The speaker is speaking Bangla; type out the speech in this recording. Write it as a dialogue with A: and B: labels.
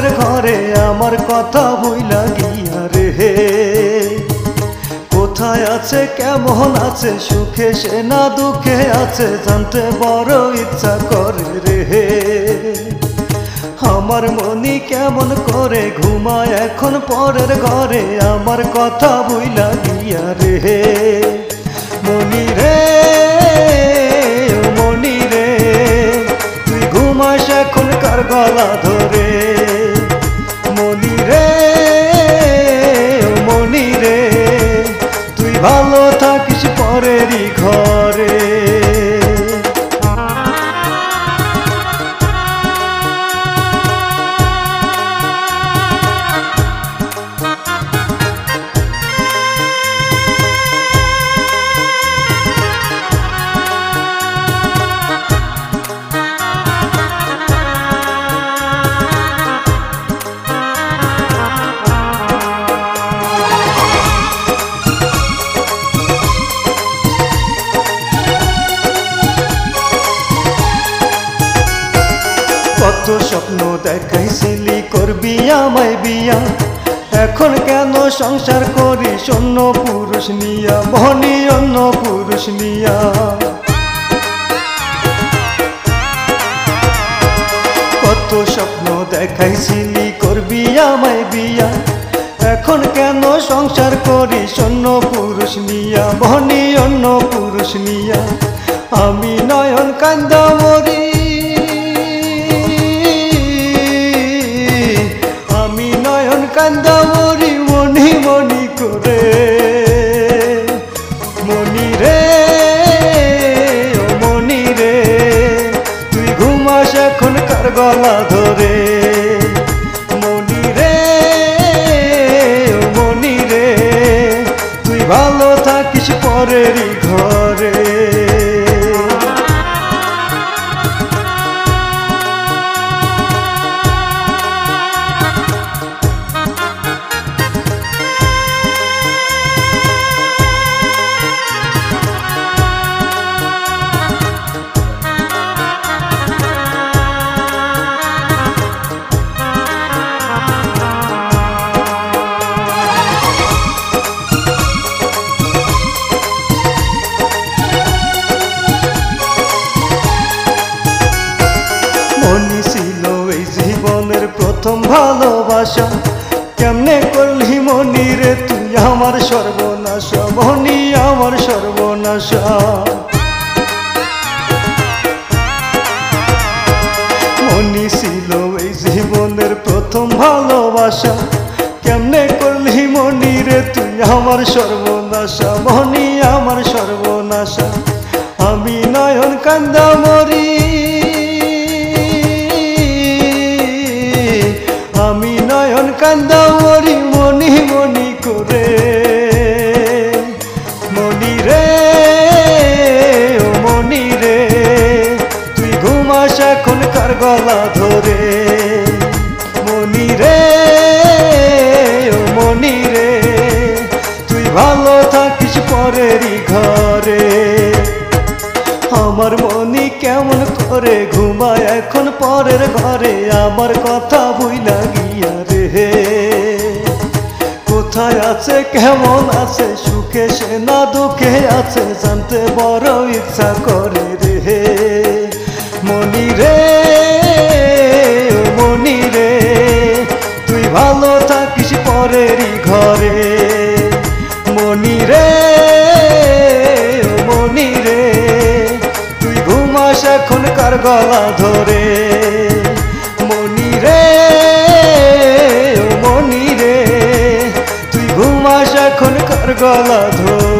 A: পরের ঘরে আমার কথা ভুইলা গিয়া রে। কোথায় আছে কেমন আছে সুখে সে না দুঃখে আছে জানতে বড় ইচ্ছা করে রে। আমার মনি কেমন করে ঘুমায় এখন পরের ঘরে আমার কথা ভুইলা গিয়া রে। মনি রে ও মনি রে তুই ঘুমাস এখন কার গলা ধরে। মনি রে ও মনি রে তুই ভালো থাকিস পরেরই ঘরে। কত স্বপ্ন দেখাইছিলি করবি আমায় বিয়া, এখন কেন সংসার করিস অন্য পুরুষ নিয়া, মনি অন্য পুরুষ নিয়া। কত স্বপ্ন দেখাইছিলি করবি আমায় বিয়া, এখন কেন সংসার করিস অন্য পুরুষ নিয়া, মনি অন্য পুরুষ নিয়া। আমি নয়ন কান্দা মরি, কান্দা মরি মনি মনি করে। মনি রে ও মনি রে তুই ঘুমাস এখন কার গলা ধরে। মনি রে ও মনি রে তুই ভালো থাকিস পরেরই ঘরে। মনি ছিল এই জীবনের প্রথম ভালোবাসা, কেমনে করলি মনি রে তুই আমার সর্বনাশা, মনি আমার সর্বনাশা। মনি ছিল এই জীবনের প্রথম ভালোবাসা, কেমনে করলি মনি রে তুই আমার সর্বনাশা, মনি আমার সর্বনাশা। আমি নয়ন কান্দা মরি, আমি নয়ন কান্দা মরি মনি মনি করে। মনি রে ও মনি রে তুই ঘুমাস এখন কার গলা ধরে। মনি রে ও মনি রে তুই ভালো থাকিস পরেরই ঘরে। আমার মনি কেমন করে ঘুমায় এখন পরের ঘরে আমার কথা ভুইলা গিয়া রে। কোথায় আছে কেমন আছে সুখে সে না দুঃখে আছে জানতে বড় ইচ্ছা করে রে। মনি রে ও মনি রে তুই ভালো থাকিস পরেরই ঘরে। মনি রে ও মনি রে তুই ঘুমাস এখন কার গলা ধরে। মনি রে ও মনি রে তুই ঘুমাস এখন কার গলা ধরে।